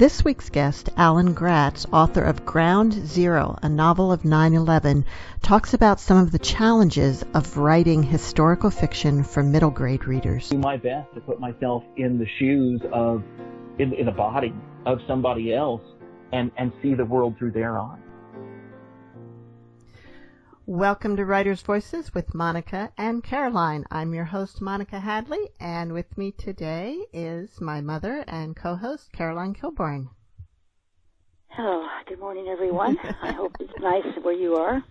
This week's guest, Alan Gratz, author of Ground Zero, a novel of 9/11, talks about some of the challenges of writing historical fiction for middle grade readers. Do my best to put myself in the shoes of, in the body of somebody else and see the world through their eyes. Welcome to Writers' Voices with Monica and Caroline. I'm your host, Monica Hadley, and with me today is my mother and co-host, Caroline Kilborn. Hello. Good morning, everyone. I hope it's nice where you are.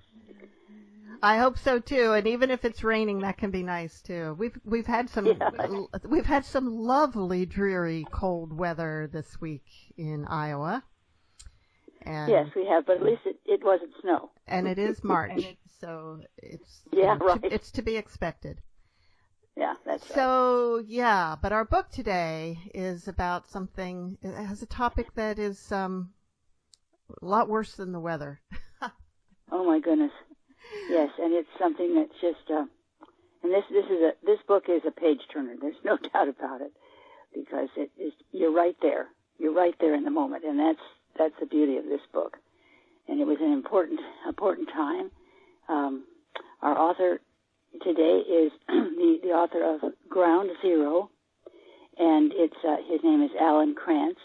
I hope so too, and even if it's raining, that can be nice too. We've had some lovely, dreary, cold weather this week in Iowa. And yes, we have, but at least it wasn't snow. And it is March, so it's it's to be expected. Yeah, that's right. So, yeah, but our book today is about something, it has a topic that is a lot worse than the weather. Oh, my goodness. Yes, and it's something that's just, and this book is a page-turner. There's no doubt about it, because you're right there. You're right there in the moment, and that's the beauty of this book. And it was an important time. Our author today is the author of Ground Zero, and his name is Alan Gratz,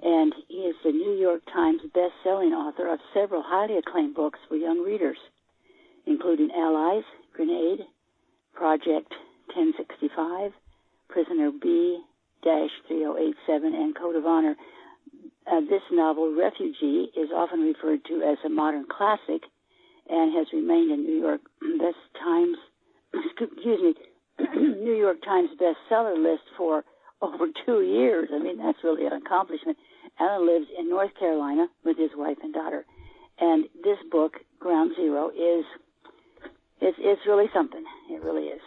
and he is the New York Times best-selling author of several highly acclaimed books for young readers, including Allies, Grenade, Project 1065, Prisoner B-3087, and Code of Honor. This novel, Refugee, is often referred to as a modern classic and has remained a New York Times bestseller list for over 2 years. I mean, that's really an accomplishment. Alan lives in North Carolina with his wife and daughter, and this book, Ground Zero, it's really something. It really is.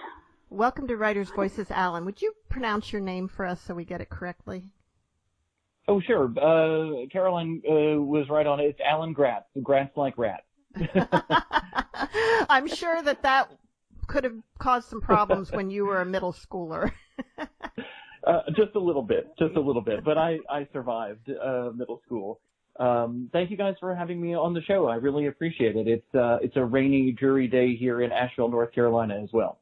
Welcome to Writers' Voices, Alan. Would you pronounce your name for us so we get it correctly? Oh, sure. Caroline was right on it. It's Alan Gratz. Gratz like rat. I'm sure that could have caused some problems when you were a middle schooler. Just a little bit. But I survived middle school. Thank you guys for having me on the show. I really appreciate it. It's a rainy, dreary day here in Asheville, North Carolina as well.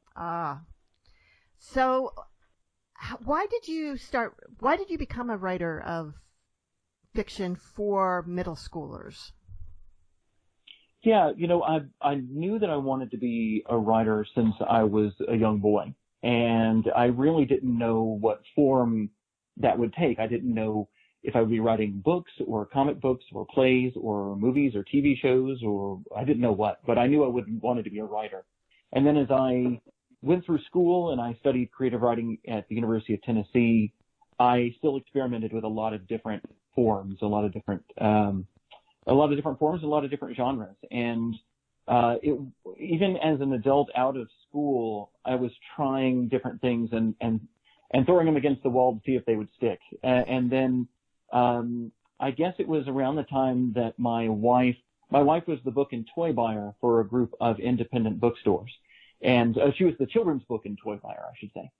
So why did you become a writer of fiction for middle schoolers? Yeah, I knew that I wanted to be a writer since I was a young boy, and I really didn't know what form that would take. I didn't know if I would be writing books or comic books or plays or movies or TV shows, or I didn't know what, but I knew I wanted to be a writer. And then as I went through school and I studied creative writing at the University of Tennessee, I still experimented with a lot of different forms, a lot of different forms, a lot of different genres. And even as an adult out of school, I was trying different things and throwing them against the wall to see if they would stick. And then I guess it was around the time that my wife was the book and toy buyer for a group of independent bookstores. And she was the children's book and toy buyer, I should say.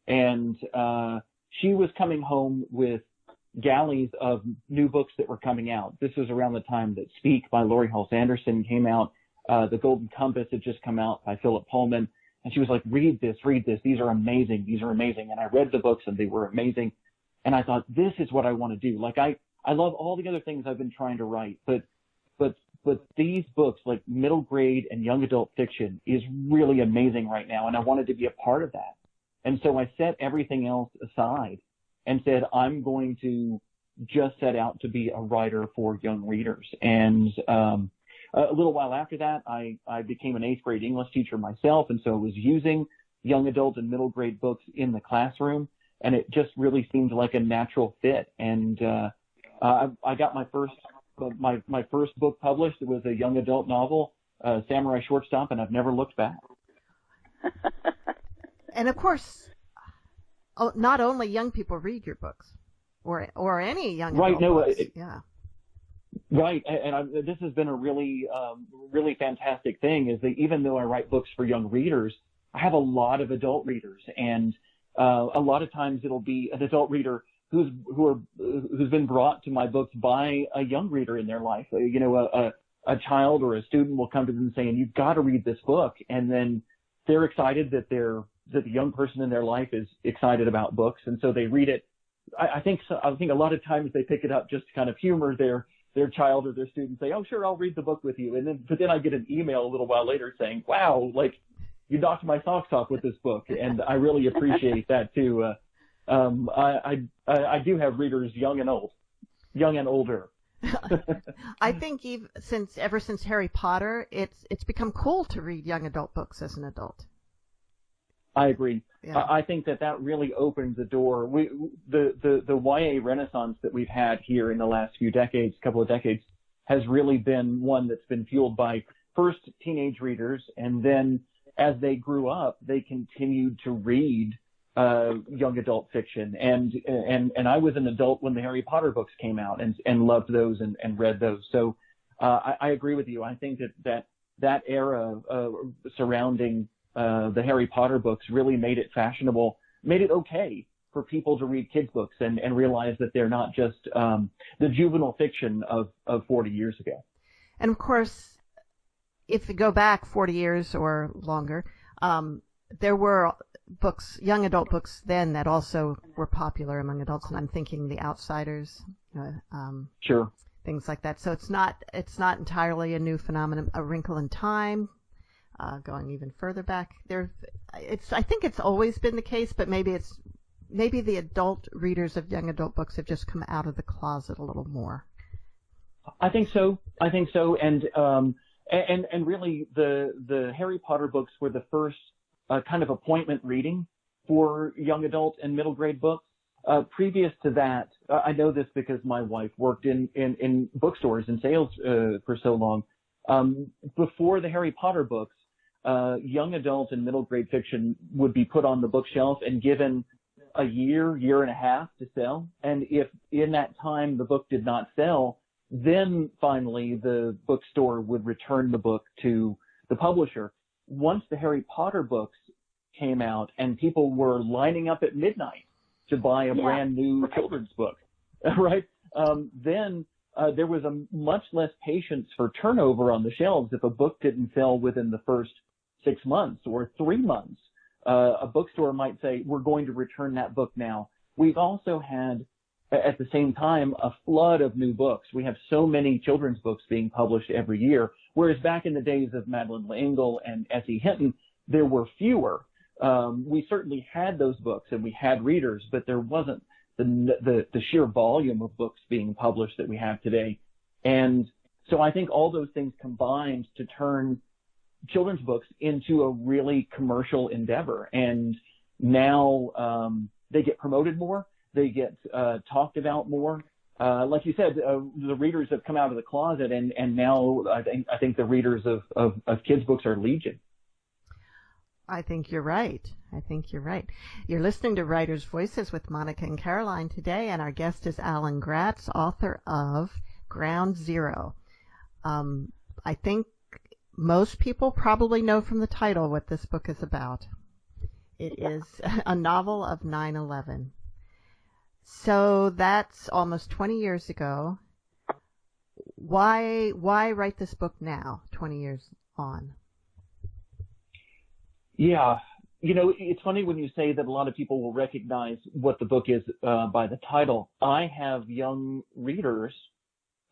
And she was coming home with galleys of new books that were coming out. This was around the time that Speak by Laurie Halse Anderson came out. The Golden Compass had just come out by Philip Pullman. And she was like, read this. These are amazing. And I read the books and they were amazing. And I thought, this is what I want to do. Like, I love all the other things I've been trying to write, but these books, like middle grade and young adult fiction, is really amazing right now, and I wanted to be a part of that. And so I set everything else aside and said, I'm going to just set out to be a writer for young readers. And a little while after that, I became an 8th grade English teacher myself, and so I was using young adult and middle grade books in the classroom, and it just really seemed like a natural fit. And I got my first book published. It was a young adult novel, Samurai Shortstop, and I've never looked back. And of course, not only young people read your books, or any young adult books. Yeah. Right, and this has been a really fantastic thing, is that even though I write books for young readers, I have a lot of adult readers, and a lot of times it'll be an adult reader who's been brought to my books by a young reader in their life. You know, a child or a student will come to them saying, "You've got to read this book," and then they're excited that the young person in their life is excited about books, and so they read it. I think a lot of times they pick it up just to kind of humor their child or their student, say, "Oh, sure, I'll read the book with you," but then I get an email a little while later saying, "Wow, like you knocked my socks off with this book," and I really appreciate that too. I do have readers young and older. I think ever since Harry Potter, it's become cool to read young adult books as an adult. I agree. Yeah. I think that really opens the door. The YA renaissance that we've had here in the last couple of decades, has really been one that's been fueled by first teenage readers, and then as they grew up, they continued to read young adult fiction. And I was an adult when the Harry Potter books came out and loved those and read those. So I agree with you. I think that era surrounding the Harry Potter books really made it fashionable, made it okay for people to read kids' books and realize that they're not just the juvenile fiction of 40 years ago. And of course, if you go back 40 years or longer, there were books, young adult books then, that also were popular among adults, and I'm thinking The Outsiders, sure, things like that. So it's not entirely a new phenomenon. A Wrinkle in Time, going even further back, I think it's always been the case, but maybe the adult readers of young adult books have just come out of the closet a little more. I think so, and really the Harry Potter books were the first kind of appointment reading for young adult and middle grade books. Previous to that, I know this because my wife worked in bookstores and sales for so long. Before the Harry Potter books, young adult and middle grade fiction would be put on the bookshelf and given a year and a half to sell. And if in that time the book did not sell, then finally the bookstore would return the book to the publisher. Once the Harry Potter books came out and people were lining up at midnight to buy a brand new children's book, right? Then there was a much less patience for turnover on the shelves if a book didn't sell within the first 6 months or 3 months. A bookstore might say, "We're going to return that book now." We've also had, at the same time, a flood of new books. We have so many children's books being published every year, whereas back in the days of Madeleine L'Engle and S.E. Hinton, there were fewer. We certainly had those books and we had readers, but there wasn't the sheer volume of books being published that we have today. And so I think all those things combined to turn children's books into a really commercial endeavor. And now they get promoted more. They get talked about more. Like you said, the readers have come out of the closet, and now I think the readers of kids' books are legion. I think you're right. You're listening to Writers' Voices with Monica and Caroline today, and our guest is Alan Gratz, author of Ground Zero. I think most people probably know from the title what this book is about. It is a novel of 9/11. So that's almost 20 years ago. Why write this book now, 20 years on? Yeah. You know, it's funny when you say that a lot of people will recognize what the book is by the title. I have young readers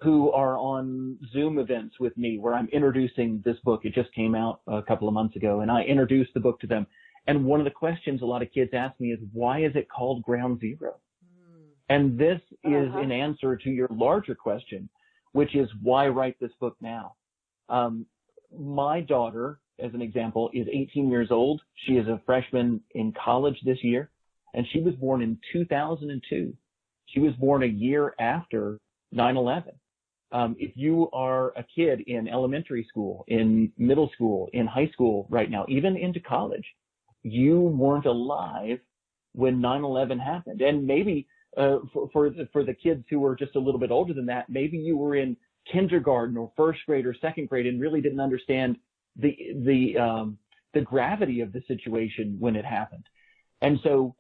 who are on Zoom events with me where I'm introducing this book. It just came out a couple of months ago, and I introduced the book to them. And one of the questions a lot of kids ask me is, why is it called Ground Zero? And this is an answer to your larger question, which is, why write this book now? My daughter, as an example, is 18 years old. She is a freshman in college this year, and she was born in 2002. She was born a year after 9/11. If you are a kid in elementary school, in middle school, in high school right now, even into college, you weren't alive when 9/11 happened. And maybe for the kids who were just a little bit older than that, maybe you were in kindergarten or first grade or second grade and really didn't understand the gravity of the situation when it happened. And so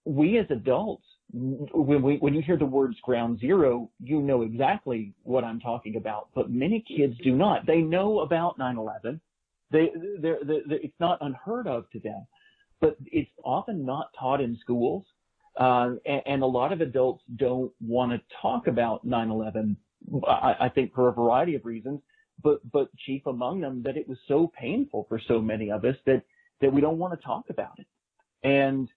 we as adults when you hear the words ground zero, you know exactly what I'm talking about, but many kids do not. They know about 9/11. It's not unheard of to them, but it's often not taught in schools. And a lot of adults don't want to talk about 9/11, I think for a variety of reasons, but chief among them that it was so painful for so many of us that we don't want to talk about it. And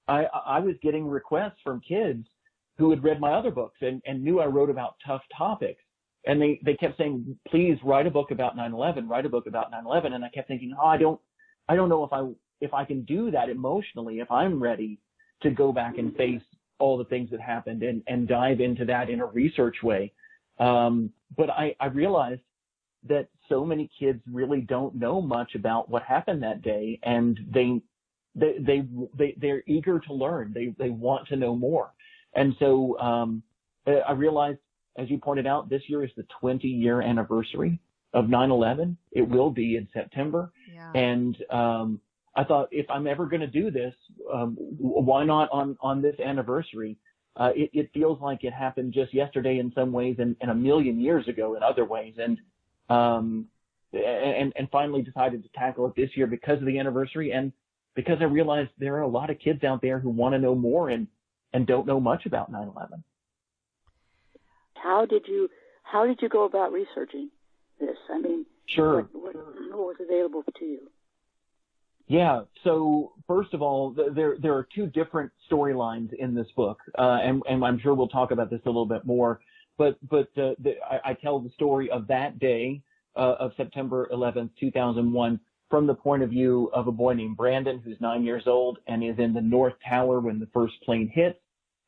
I was getting requests from kids who had read my other books and knew I wrote about tough topics. And they kept saying, please write a book about 9/11, write a book about 9/11. And I kept thinking, I don't know if I can do that emotionally, if I'm ready to go back and face all the things that happened and dive into that in a research way. But I realized that so many kids really don't know much about what happened that day, and they're eager to learn. They want to know more. And so I realized, as you pointed out, this year is the 20-year anniversary of 9/11. It will be in September. Yeah. And I thought, if I'm ever going to do this, why not on this anniversary? It feels like it happened just yesterday in some ways and a million years ago in other ways. And finally decided to tackle it this year because of the anniversary and because I realized there are a lot of kids out there who want to know more and don't know much about 9/11. How did you go about researching this? I mean, sure. What was available to you? Yeah. So first of all, there are two different storylines in this book, and I'm sure we'll talk about this a little bit more. But I tell the story of that day of September 11th, 2001, from the point of view of a boy named Brandon, who's 9 years old and is in the North Tower when the first plane hits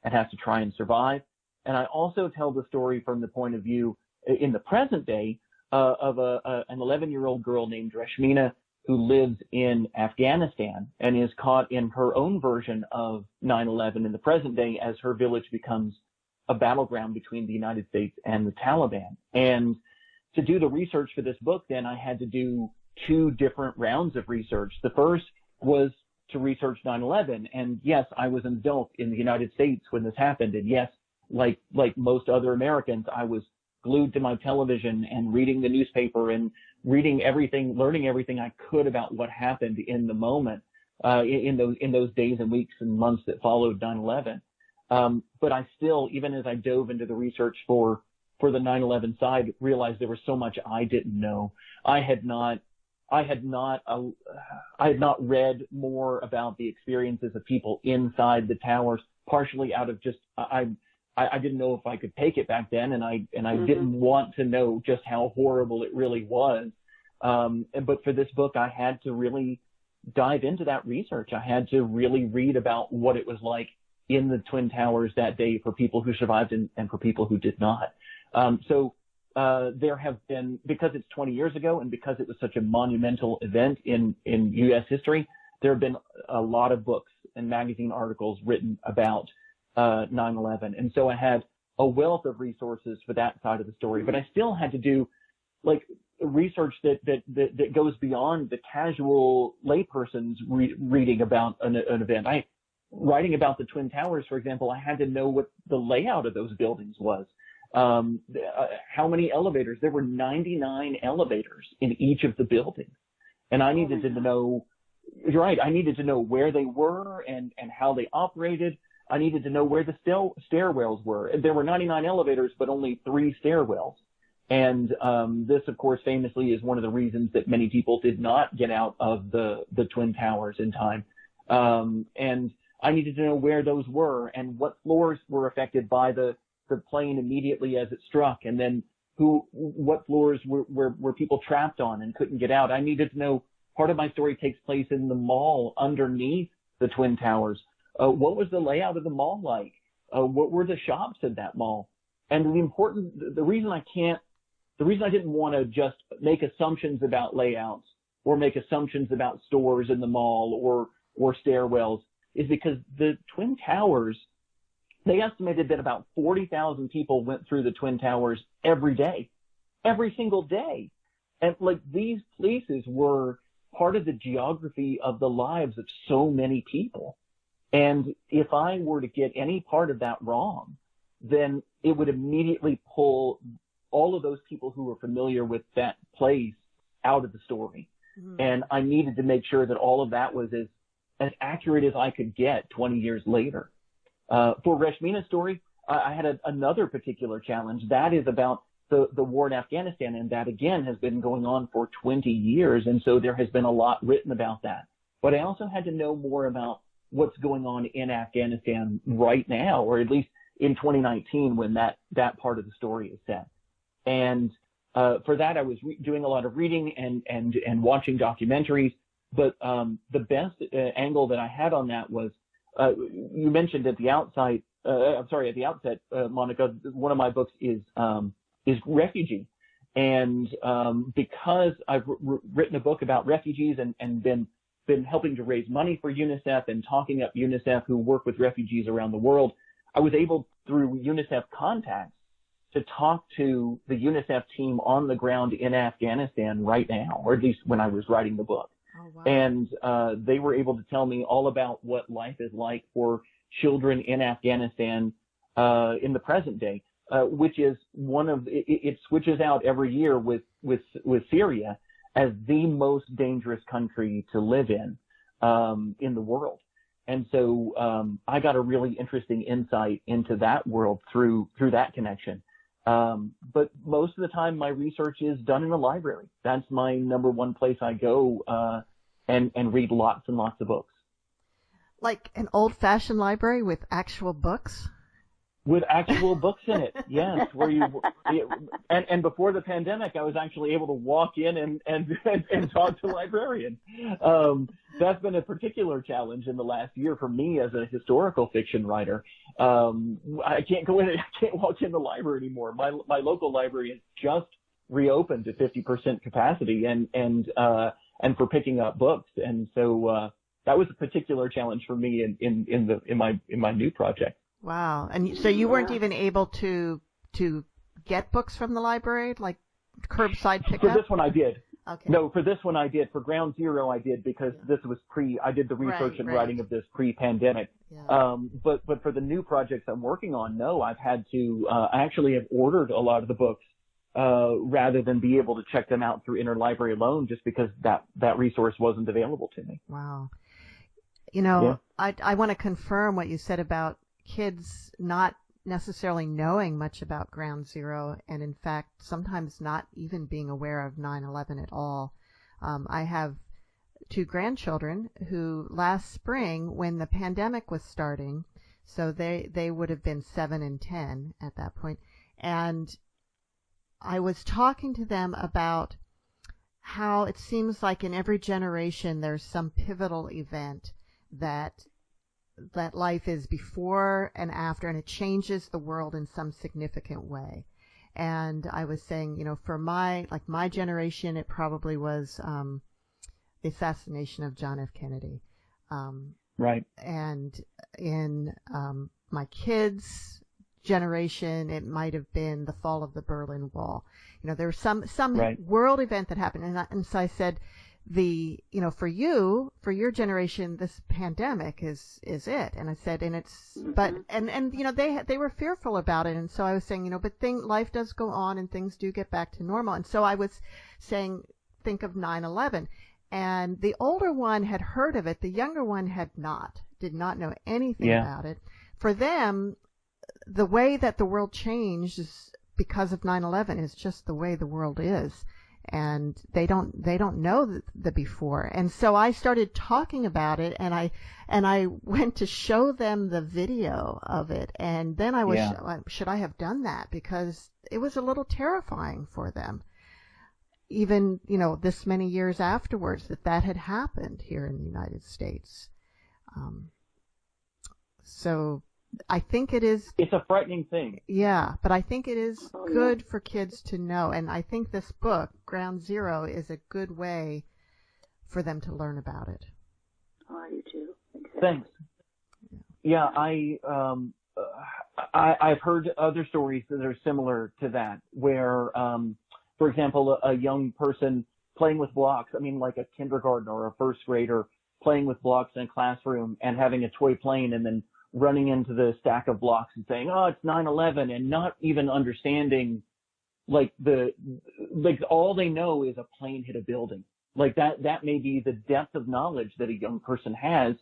and has to try and survive. And I also tell the story from the point of view in the present day of an 11-year-old girl named Rashmina, who lives in Afghanistan and is caught in her own version of 9/11 in the present day as her village becomes a battleground between the United States and the Taliban. And to do the research for this book, then I had to do two different rounds of research. The first was to research 9/11. And yes, I was an adult in the United States when this happened. And yes, like most other Americans, I was glued to my television and reading the newspaper and reading everything, learning everything I could about what happened in the moment, in those days and weeks and months that followed 9/11. But I still, even as I dove into the research for the 9/11 side, realized there was so much I didn't know. I had not read more about the experiences of people inside the towers, partially out of just I didn't know if I could take it back then, and I didn't want to know just how horrible it really was. But for this book, I had to really dive into that research. I had to really read about what it was like in the Twin Towers that day for people who survived and for people who did not. So there have been, because it's 20 years ago and because it was such a monumental event in U.S. history, there have been a lot of books and magazine articles written about 9/11. And so I had a wealth of resources for that side of the story, but I still had to do like research that goes beyond the casual layperson's reading about an event. Writing about the Twin Towers, for example, I had to know what the layout of those buildings was. How many elevators? There were 99 elevators in each of the buildings. And I needed to know, you're right, I needed to know where they were and how they operated. I needed to know where the stairwells were. There were 99 elevators, but only 3 stairwells. And this, of course, famously is one of the reasons that many people did not get out of the Twin Towers in time. And I needed to know where those were and what floors were affected by the plane immediately as it struck, and then what floors were people trapped on and couldn't get out. I needed to know. Part of my story takes place in the mall underneath the Twin Towers. What was the layout of the mall like? What were the shops in that mall? And the reason I didn't want to just make assumptions about layouts or make assumptions about stores in the mall or stairwells is because the Twin Towers, they estimated that about 40,000 people went through the Twin Towers every day, every single day. And like these places were part of the geography of the lives of so many people. And if I were to get any part of that wrong, then it would immediately pull all of those people who were familiar with that place out of the story. Mm-hmm. And I needed to make sure that all of that was as accurate as I could get 20 years later. For Reshmina's story, I had another particular challenge. That is about the war in Afghanistan, and that, again, has been going on for 20 years, and so there has been a lot written about that. But I also had to know more about what's going on in Afghanistan right now, or at least in 2019 when that part of the story is set. And for that, I was doing a lot of reading and watching documentaries. But the best angle that I had on that was you mentioned at the outset, Monica. One of my books is refugee, and because I've written a book about refugees and been helping to raise money for UNICEF and talking up UNICEF who work with refugees around the world, I was able through UNICEF contacts to talk to the UNICEF team on the ground in Afghanistan right now, or at least when I was writing the book. Oh, wow. And they were able to tell me all about what life is like for children in Afghanistan in the present day, which is it switches out every year with Syria as the most dangerous country to live in the world. And so I got a really interesting insight into that world through that connection. But most of the time, my research is done in a library. That's my number one place I go and read lots and lots of books. Like an old-fashioned library with actual books? With actual books in it, yes. And before the pandemic, I was actually able to walk in and talk to librarians. That's been a particular challenge in the last year for me as a historical fiction writer. I can't walk in the library anymore. My local library has just reopened to 50% capacity and for picking up books. And so that was a particular challenge for me in my new project. Wow. And so you weren't even able to get books from the library, like curbside pickup? For this one I did. Okay. No, for this one I did. For Ground Zero I did because this was I did the research and writing of this pre-pandemic. Yeah. But for the new projects I'm working on, no, I've had to, I actually have ordered a lot of the books rather than be able to check them out through interlibrary alone just because that resource wasn't available to me. Wow. You know, yeah. I want to confirm what you said about kids not necessarily knowing much about Ground Zero and, in fact, sometimes not even being aware of 9/11 at all. I have 2 grandchildren who last spring, when the pandemic was starting, so they would have been 7 and 10 at that point, and I was talking to them about how it seems like in every generation there's some pivotal event that life is before and after, and it changes the world in some significant way. And I was saying, you know, for my generation, it probably was the assassination of John F. Kennedy. Right. And in my kids' generation, it might have been the fall of the Berlin Wall. You know, there was some right. world event that happened, and so I said, for your generation, this pandemic is it. And I said, and it's, but, and, you know, they were fearful about it. And so I was saying, you know, but life does go on and things do get back to normal. And so I was saying, think of 9/11. And the older one had heard of it. The younger one did not know anything about it. For them, the way that the world changed is because of 9/11 is just the way the world is. And they don't know the before. And so I started talking about it, and I went to show them the video of it. And then I was, should I have done that? Because it was a little terrifying for them. Even, you know, this many years afterwards that had happened here in the United States. So I think it is. It's a frightening thing. Yeah, but I think it is good for kids to know. And I think this book, Ground Zero, is a good way for them to learn about it. Oh, I do too. Exactly. Thanks. Yeah, I've heard other stories that are similar to that, where, for example, a young person playing with blocks, I mean, like a kindergartner or a first grader playing with blocks in a classroom and having a toy plane and then running into the stack of blocks and saying, oh, it's 9/11, and not even understanding, like, all they know is a plane hit a building. Like, that may be the depth of knowledge that a young person has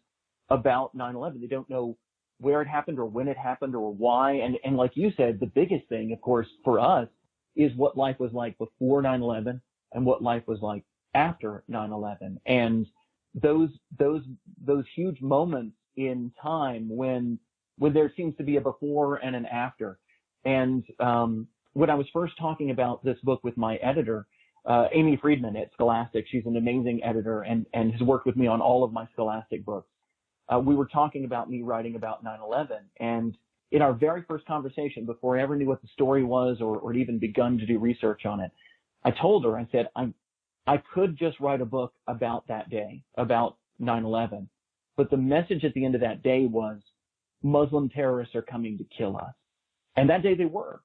about 9/11. They don't know where it happened or when it happened or why. And like you said, the biggest thing, of course, for us is what life was like before 9/11 and what life was like after 9/11. And those huge moments in time when there seems to be a before and an after. And when I was first talking about this book with my editor, Amy Friedman at Scholastic, she's an amazing editor and has worked with me on all of my Scholastic books. We were talking about me writing about 9/11, and in our very first conversation, before I ever knew what the story was or had even begun to do research on it, I told her, I said, I could just write a book about that day, about 9/11, but the message at the end of that day was Muslim terrorists are coming to kill us. And that day they were.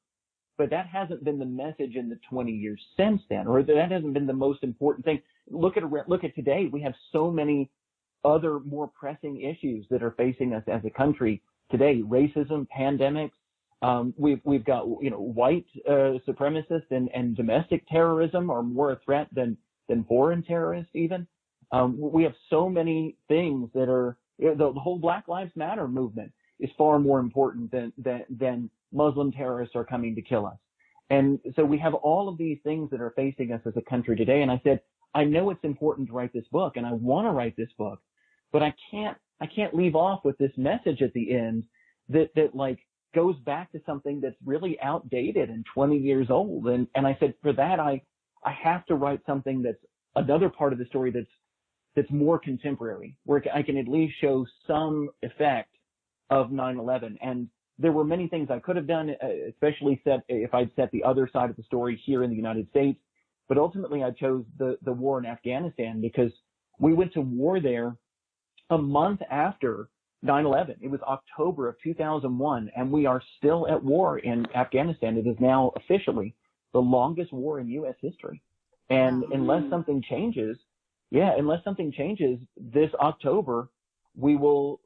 But that hasn't been the message in the 20 years since then, or that hasn't been the most important thing. Look at today. We have so many other more pressing issues that are facing us as a country today: racism, pandemics. We've got, white supremacists and domestic terrorism are more a threat than foreign terrorists even. We have so many things that are, the whole Black Lives Matter movement is far more important than Muslim terrorists are coming to kill us. And so we have all of these things that are facing us as a country today. And I said, I know it's important to write this book, and I want to write this book, but I can't leave off with this message at the end that like goes back to something that's really outdated and 20 years old. And I said, for that, I have to write something that's another part of the story that's more contemporary, where I can at least show some effect of 9/11. And there were many things I could have done, especially if I'd set the other side of the story here in the United States. But ultimately, I chose the war in Afghanistan because we went to war there a month after 9/11. It was October of 2001, and we are still at war in Afghanistan. It is now officially the longest war in U.S. history. And unless something changes this October, we will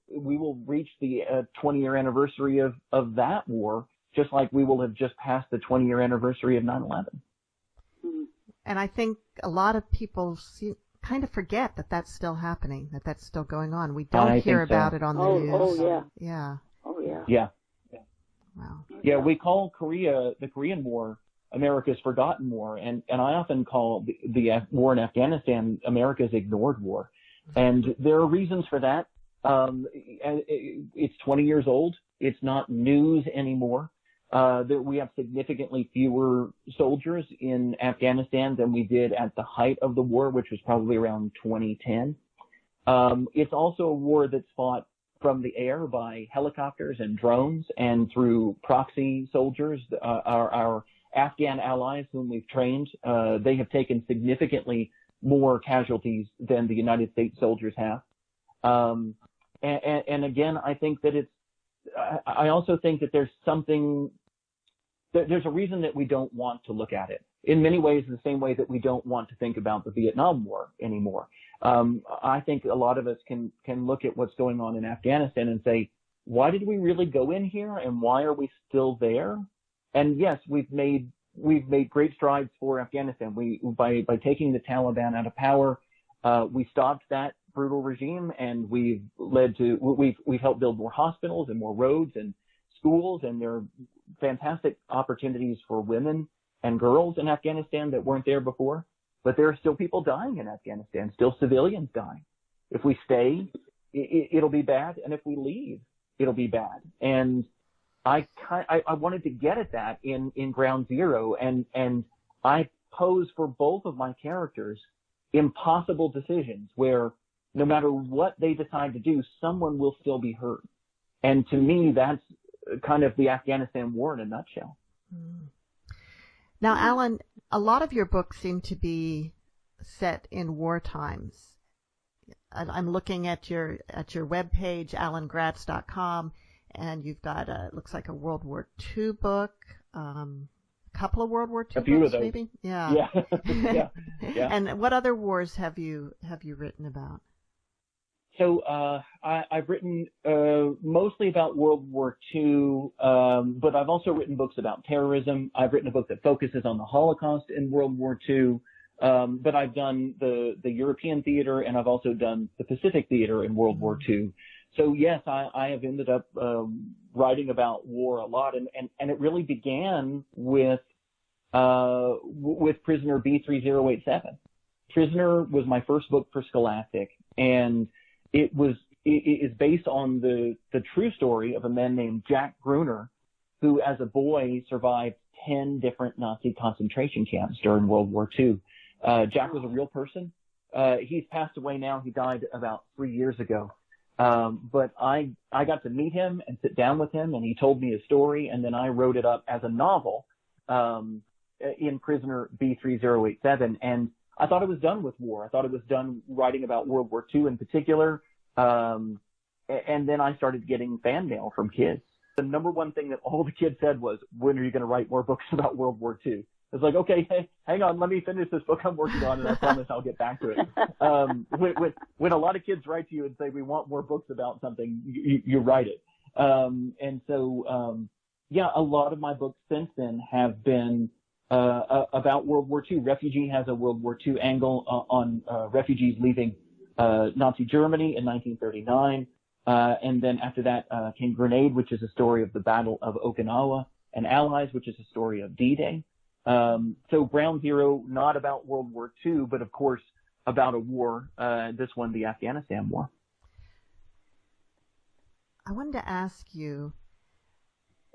reach the 20-year anniversary of that war, just like we will have just passed the 20-year anniversary of 9/11. And I think a lot of people kind of forget that that's still happening, that that's still going on. We don't hear about it on the news. Oh, yeah. Yeah. Oh, yeah. Yeah. Wow. Yeah, we call the Korean War, America's forgotten war, and I often call the war in Afghanistan America's ignored war. And there are reasons for that. It's 20 years old. It's not news anymore. We have significantly fewer soldiers in Afghanistan than we did at the height of the war, which was probably around 2010. It's also a war that's fought from the air by helicopters and drones and through proxy soldiers. Our Afghan allies whom we've trained, they have taken significantly more casualties than the United States soldiers have. And again, I think that I also think that there's a reason that we don't want to look at it. In many ways, the same way that we don't want to think about the Vietnam War anymore. I think a lot of us can look at what's going on in Afghanistan and say, why did we really go in here, and why are we still there? And yes, we've made great strides for Afghanistan. By taking the Taliban out of power, we stopped that brutal regime, and we've helped build more hospitals and more roads and schools, and there are fantastic opportunities for women and girls in Afghanistan that weren't there before. But there are still people dying in Afghanistan, still civilians dying. If we stay, it'll be bad, and if we leave, it'll be bad. And I wanted to get at that in Ground Zero, and I pose for both of my characters impossible decisions where no matter what they decide to do, someone will still be hurt. And to me, that's kind of the Afghanistan war in a nutshell. Now, Alan, a lot of your books seem to be set in war times. I'm looking at your webpage, alangratz.com, and you've got it looks like a World War II book, a couple of World War II books, maybe. Yeah. Yeah. And what other wars have you written about? So I've written mostly about World War II, but I've also written books about terrorism. I've written a book that focuses on the Holocaust in World War II, but I've done the European theater, and I've also done the Pacific theater in World War II. So yes, I have ended up writing about war a lot, and it really began with Prisoner B3087. Prisoner was my first book for Scholastic, and it is based on the true story of a man named Jack Gruner, who as a boy survived 10 different Nazi concentration camps during World War II. Jack was a real person. He's passed away now. He died about 3 years ago. But I got to meet him and sit down with him, and he told me his story, and then I wrote it up as a novel in Prisoner B3087, and I thought it was done with war. I thought it was done writing about World War II in particular. And then I started getting fan mail from kids. The number one thing that all the kids said was, when are you going to write more books about World War II? It's like, okay, hey, hang on, let me finish this book I'm working on, and I promise I'll get back to it. When a lot of kids write to you and say, we want more books about something, you write it. And so, a lot of my books since then have been about World War II. Refugee has a World War II angle on refugees leaving Nazi Germany in 1939. And then after that came Grenade, which is a story of the Battle of Okinawa, and Allies, which is a story of D-Day. So Ground Zero, not about World War II, but of course about a war, this one, the Afghanistan War. I wanted to ask you,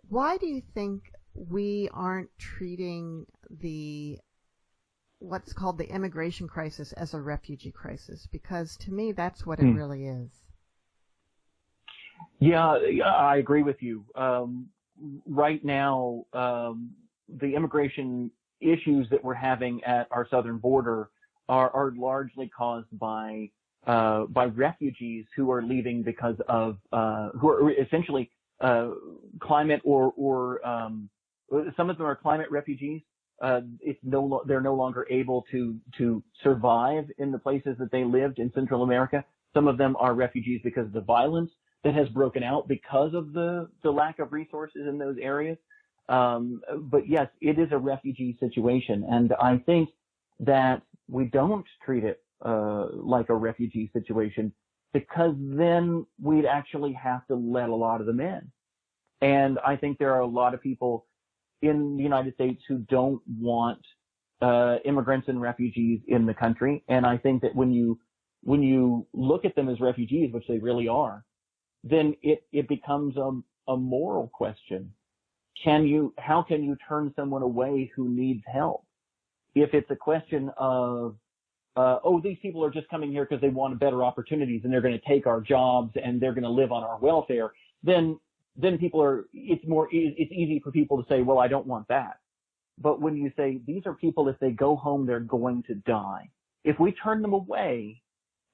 why do you think we aren't treating what's called the immigration crisis as a refugee crisis? Because to me, that's what it really is. Yeah, I agree with you. Right now, the immigration issues that we're having at our southern border are largely caused by refugees who are leaving because of who are essentially climate or some of them are climate refugees. They're no longer able to survive in the places that they lived in Central America. Some of them are refugees because of the violence that has broken out because of the lack of resources in those areas. But yes, it is a refugee situation, and I think that we don't treat it like a refugee situation, because then we'd actually have to let a lot of them in. And I think there are a lot of people in the United States who don't want immigrants and refugees in the country. And I think that when you look at them as refugees, which they really are, then it becomes a moral question. How can you turn someone away who needs help? If it's a question of, these people are just coming here because they want better opportunities and they're going to take our jobs and they're going to live on our welfare, then it's easy for people to say, well, I don't want that. But when you say these are people, if they go home, they're going to die. If we turn them away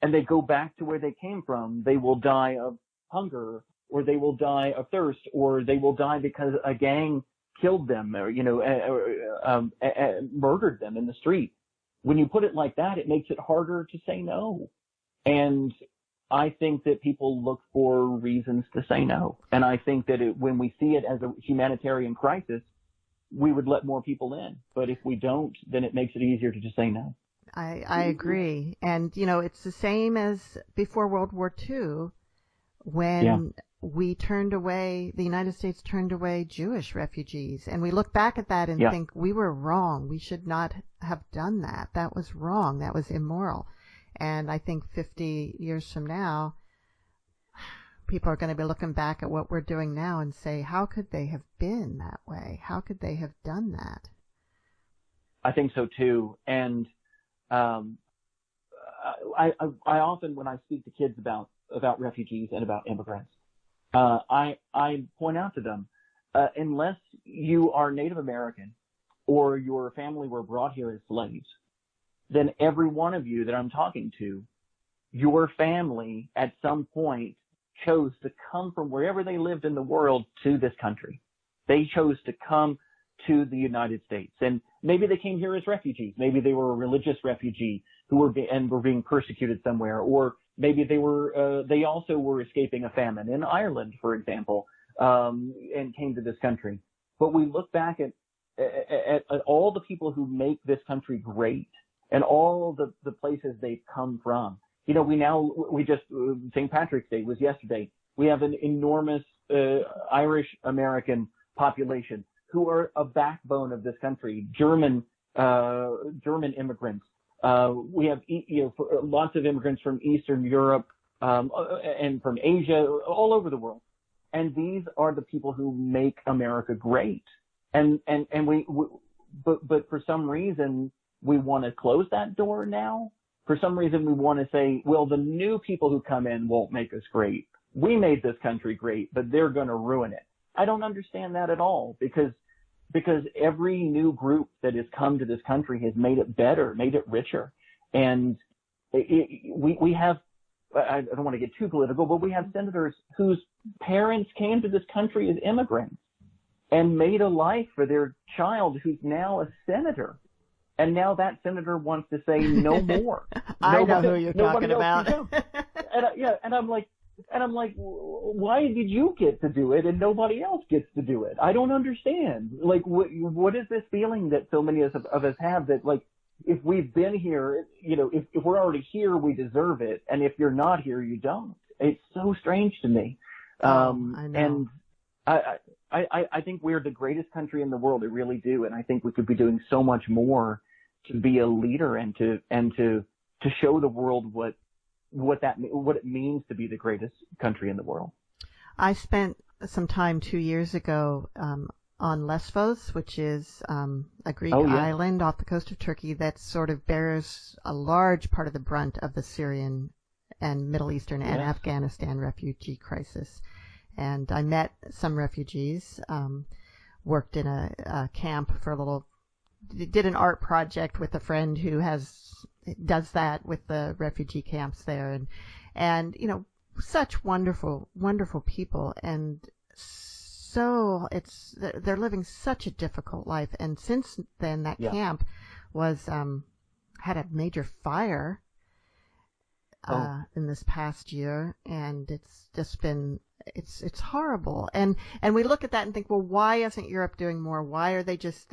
and they go back to where they came from, they will die of hunger, or they will die of thirst, or they will die because a gang killed them, or murdered them in the street. When you put it like that, it makes it harder to say no. And I think that people look for reasons to say no. And I think that when we see it as a humanitarian crisis, we would let more people in. But if we don't, then it makes it easier to just say no. I agree. And, it's the same as before World War II, when the United States turned away Jewish refugees. And we look back at that and think we were wrong. We should not have done that. That was wrong. That was immoral. And I think 50 years from now, people are going to be looking back at what we're doing now and say, how could they have been that way? How could they have done that? I think so too. And I often, when I speak to kids about refugees and about immigrants, I point out to them, unless you are Native American or your family were brought here as slaves, then every one of you that I'm talking to, your family at some point chose to come from wherever they lived in the world to this country. They chose to come to the United States. And maybe they came here as refugees. Maybe they were a religious refugee who were being persecuted somewhere, or maybe they also were escaping a famine in Ireland, for example, and came to this country. But we look back at all the people who make this country great and all the places they've come from. You know, we just St. Patrick's Day was yesterday. We have an enormous Irish American population who are a backbone of this country. German immigrants. We have lots of immigrants from Eastern Europe and from Asia, all over the world. And these are the people who make America great. But for some reason we want to close that door now. For some reason we want to say, well, the new people who come in won't make us great. We made this country great, but they're going to ruin it. I don't understand that at all, because every new group that has come to this country has made it better, made it richer. And we have, I don't want to get too political, but we have senators whose parents came to this country as immigrants and made a life for their child who's now a senator. And now that senator wants to say no more. I know who you're talking about. And I'm like, why did you get to do it and nobody else gets to do it? I don't understand. Like, what is this feeling that so many of us have that, like, if we've been here, you know, if we're already here, we deserve it. And if you're not here, you don't. It's so strange to me. I know. And I think we're the greatest country in the world. I really do. And I think we could be doing so much more to be a leader and to show the world what it means to be the greatest country in the world. I spent some time 2 years ago on Lesbos, which is a Greek island off the coast of Turkey that sort of bears a large part of the brunt of the Syrian and Middle Eastern and Afghanistan refugee crisis. And I met some refugees, worked in a camp for a little, did an art project with a friend who does that with the refugee camps there, and you know, such wonderful people, and so they're living such a difficult life. And since then, that camp was had a major fire in this past year, and it's just been it's horrible. And we look at that and think, well, why isn't Europe doing more? Why are they're just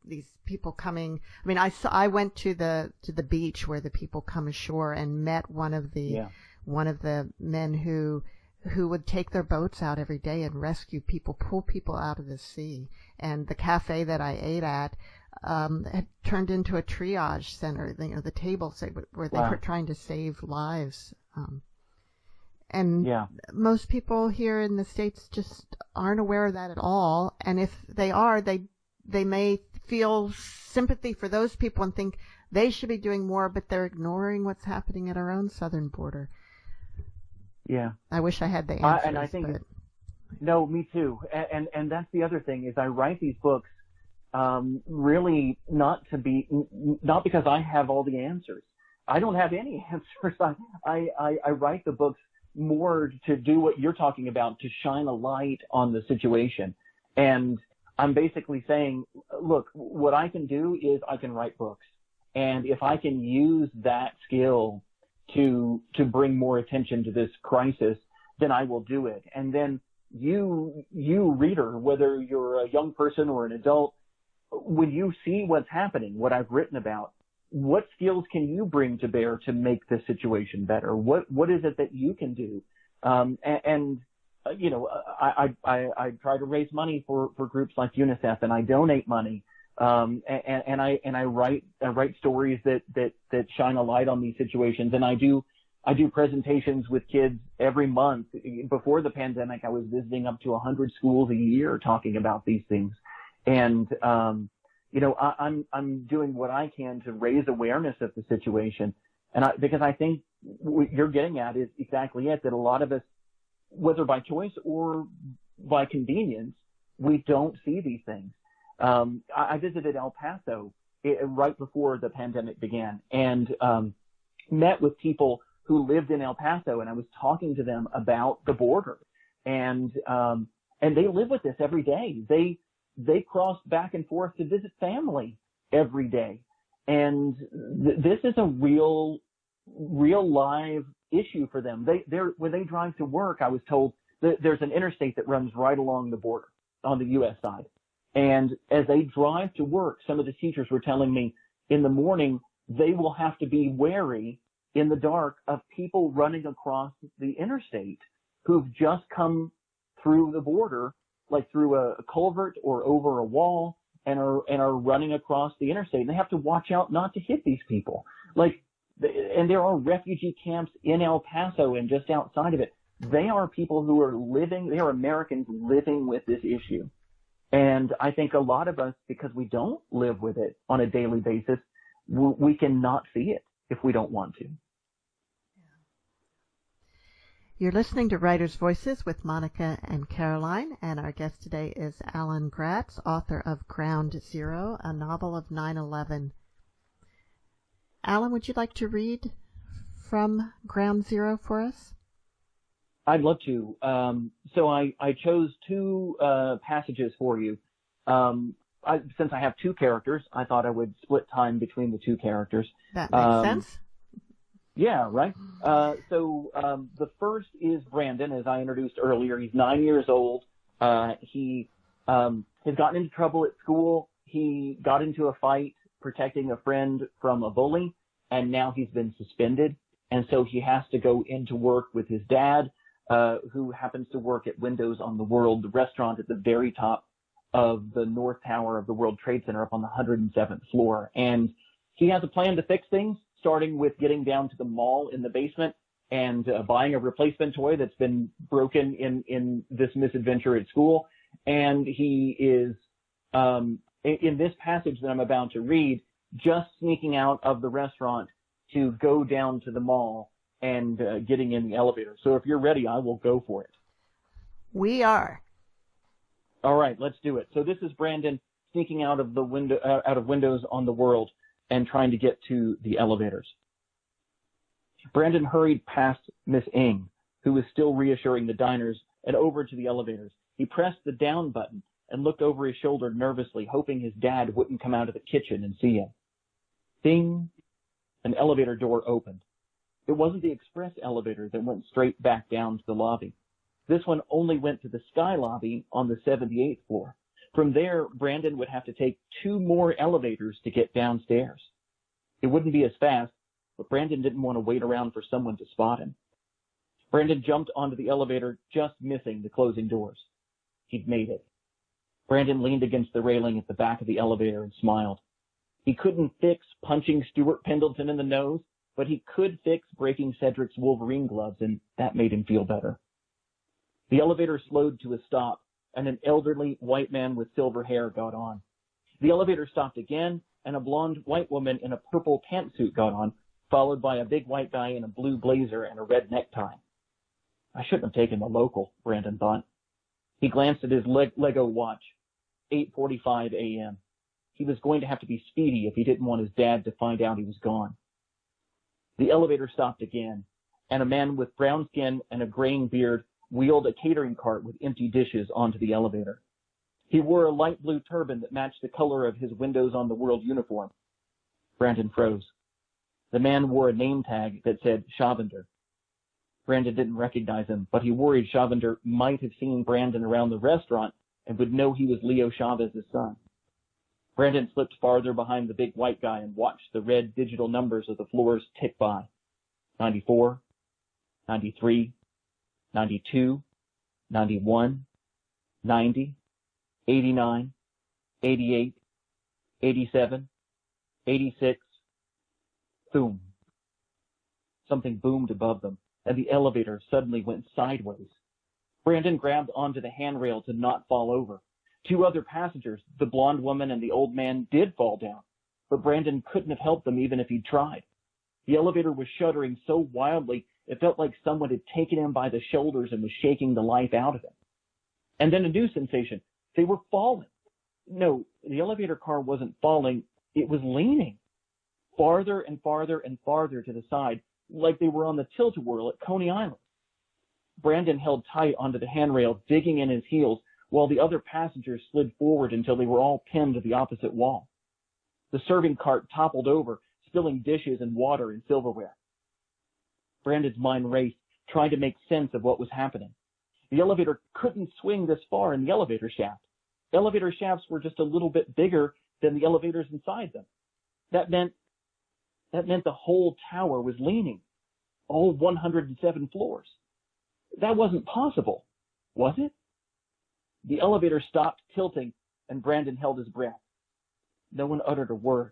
these people coming? I mean, I went to the beach where the people come ashore and met one of the men who would take their boats out every day and rescue people, pull people out of the sea. And the cafe that I ate at had turned into a triage center. You know, the tables where they were trying to save lives. And most people here in the States just aren't aware of that at all. And if they are, they may feel sympathy for those people and think they should be doing more, but they're ignoring what's happening at our own southern border. Yeah. I wish I had the answers. And I think, no, me too. And that's the other thing is I write these books really not because I have all the answers. I don't have any answers. I write the books more to do what you're talking about, to shine a light on the situation. And I'm basically saying, look, what I can do is I can write books. And if I can use that skill to bring more attention to this crisis, then I will do it. And then you reader, whether you're a young person or an adult, when you see what's happening, what I've written about, what skills can you bring to bear to make the situation better? What is it that you can do? You know, I try to raise money for groups like UNICEF, and I donate money. And I write stories that shine a light on these situations. And I do presentations with kids every month. Before the pandemic, I was visiting up to 100 schools a year talking about these things. And, you know, I'm doing what I can to raise awareness of the situation. And because I think what you're getting at is exactly it, that a lot of us, whether by choice or by convenience, we don't see these things. I visited El Paso right before the pandemic began and met with people who lived in El Paso, and I was talking to them about the border. And they live with this every day. they cross back and forth to visit family every day. And this is a real live issue for them. When they drive to work, I was told that there's an interstate that runs right along the border on the U.S. side. And as they drive to work, some of the teachers were telling me in the morning, they will have to be wary in the dark of people running across the interstate who've just come through the border, like through a culvert or over a wall, and are running across the interstate. And they have to watch out not to hit these people. And there are refugee camps in El Paso and just outside of it. They are people who are they are Americans living with this issue. And I think a lot of us, because we don't live with it on a daily basis, we cannot see it if we don't want to. You're listening to Writers' Voices with Monica and Caroline, and our guest today is Alan Gratz, author of Ground Zero, a novel of 9/11. Alan, would you like to read from Ground Zero for us? I'd love to. So I chose two passages for you. Since I have two characters, I thought I would split time between the two characters. That makes sense. Yeah, right. So the first is Brandon, as I introduced earlier. He's 9 years old. He has gotten into trouble at school. He got into a fight protecting a friend from a bully, and now he's been suspended. And so he has to go into work with his dad, who happens to work at Windows on the World, the restaurant at the very top of the North Tower of the World Trade Center up on the 107th floor. And he has a plan to fix things, starting with getting down to the mall in the basement and buying a replacement toy that's been broken in this misadventure at school. And he is, in this passage that I'm about to read, just sneaking out of the restaurant to go down to the mall and getting in the elevator. So if you're ready, I will go for it. We are. All right, let's do it. So this is Brandon sneaking out of Windows on the World and trying to get to the elevators. Brandon hurried past Miss Ng, who was still reassuring the diners, and over to the elevators. He pressed the down button and looked over his shoulder nervously, hoping his dad wouldn't come out of the kitchen and see him. Ding! An elevator door opened. It wasn't the express elevator that went straight back down to the lobby. This one only went to the sky lobby on the 78th floor. From there, Brandon would have to take 2 more elevators to get downstairs. It wouldn't be as fast, but Brandon didn't want to wait around for someone to spot him. Brandon jumped onto the elevator, just missing the closing doors. He'd made it. Brandon leaned against the railing at the back of the elevator and smiled. He couldn't fix punching Stuart Pendleton in the nose, but he could fix breaking Cedric's Wolverine gloves, and that made him feel better. The elevator slowed to a stop, and an elderly white man with silver hair got on. The elevator stopped again, and a blonde white woman in a purple pantsuit got on, followed by a big white guy in a blue blazer and a red necktie. I shouldn't have taken the local, Brandon thought. He glanced at his Lego watch, 8:45 a.m. He was going to have to be speedy if he didn't want his dad to find out he was gone. The elevator stopped again, and a man with brown skin and a graying beard wheeled a catering cart with empty dishes onto the elevator. He wore a light blue turban that matched the color of his Windows on the World uniform. Brandon froze. The man wore a name tag that said Shavender. Brandon didn't recognize him, but he worried Shavender might have seen Brandon around the restaurant and would know he was Leo Chavez's son. Brandon slipped farther behind the big white guy and watched the red digital numbers of the floors tick by. 94, 93, 92, 91, 90, 89, 88, 87, 86. Boom. Something boomed above them, and the elevator suddenly went sideways. Brandon grabbed onto the handrail to not fall over. 2 other passengers, the blonde woman and the old man, did fall down, but Brandon couldn't have helped them even if he'd tried. The elevator was shuddering so wildly it felt like someone had taken him by the shoulders and was shaking the life out of him. And then a new sensation. They were falling. No, the elevator car wasn't falling. It was leaning farther and farther and farther to the side, like they were on the tilt-a-whirl at Coney Island. Brandon held tight onto the handrail, digging in his heels, while the other passengers slid forward until they were all pinned to the opposite wall. The serving cart toppled over, spilling dishes and water and silverware. Brandon's mind raced, trying to make sense of what was happening. The elevator couldn't swing this far in the elevator shaft. Elevator shafts were just a little bit bigger than the elevators inside them. That meant the whole tower was leaning, all 107 floors. That wasn't possible, was it? The elevator stopped tilting, and Brandon held his breath. No one uttered a word.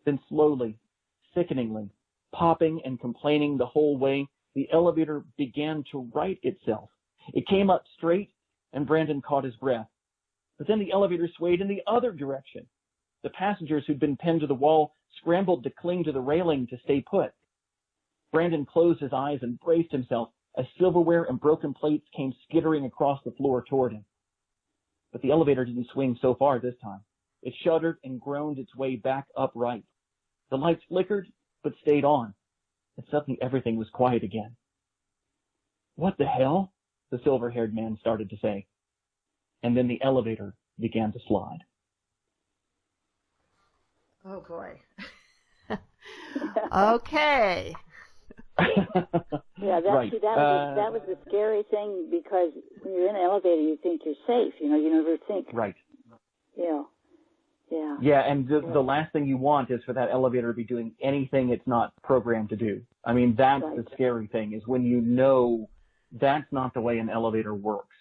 Then slowly, sickeningly, popping and complaining the whole way, the elevator began to right itself. It came up straight, and Brandon caught his breath. But then the elevator swayed in the other direction. The passengers who'd been pinned to the wall scrambled to cling to the railing to stay put. Brandon closed his eyes and braced himself as silverware and broken plates came skittering across the floor toward him. But the elevator didn't swing so far this time. It shuddered and groaned its way back upright. The lights flickered, but stayed on, and suddenly everything was quiet again. "What the hell?" the silver-haired man started to say. And then the elevator began to slide. Oh, boy. Okay. Yeah, right. that was the scary thing, because when you're in an elevator, you think you're safe. You never think. Right. Yeah. Yeah. Yeah, and the last thing you want is for that elevator to be doing anything it's not programmed to do. I mean, that's right. The scary thing, is when you know that's not the way an elevator works.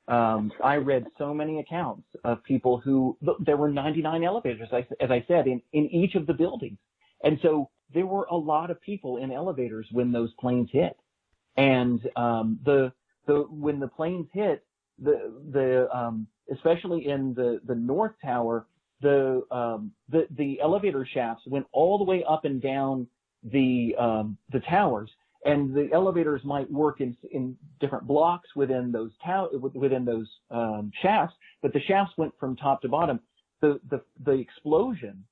I read so many accounts of people who, there were 99 elevators, as I said, in each of the buildings. And so there were a lot of people in elevators when those planes hit. And when the planes hit, especially in the North Tower, the elevator shafts went all the way up and down the towers, and the elevators might work in different blocks within those shafts, but the shafts went from top to bottom. The explosion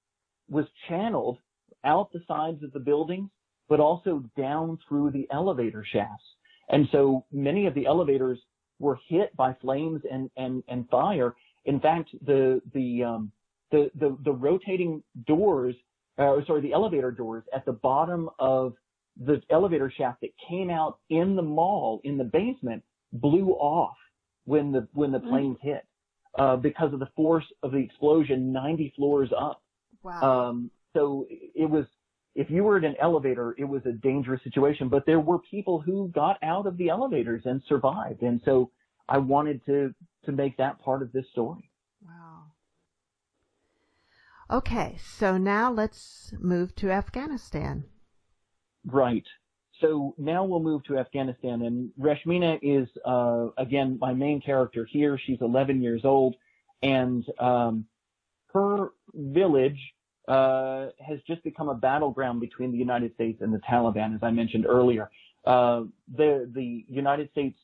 was channeled out the sides of the buildings, but also down through the elevator shafts. And so many of the elevators were hit by flames and fire. In fact, the rotating doors, the elevator doors at the bottom of the elevator shaft that came out in the mall in the basement blew off when the planes hit, because of the force of the explosion 90 floors up. Wow. So it was, if you were in an elevator, it was a dangerous situation, but there were people who got out of the elevators and survived. And so I wanted to make that part of this story. Wow. Okay, so now let's move to Afghanistan. Right. So now we'll move to Afghanistan, and Rashmina is, again, my main character here. She's 11 years old, and her village has just become a battleground between the United States and the Taliban, as I mentioned earlier. The United States,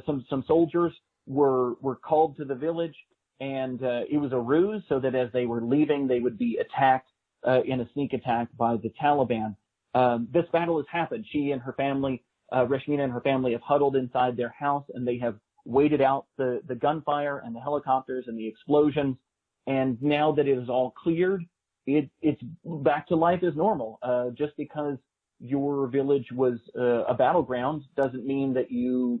some soldiers were called to the village, and it was a ruse so that as they were leaving, they would be attacked in a sneak attack by the Taliban. This battle has happened. She and her family, Rashmina and her family, have huddled inside their house, and they have waited out the gunfire and the helicopters and the explosions. And now that it is all cleared, it's back to life as normal. Just because your village was a battleground doesn't mean that you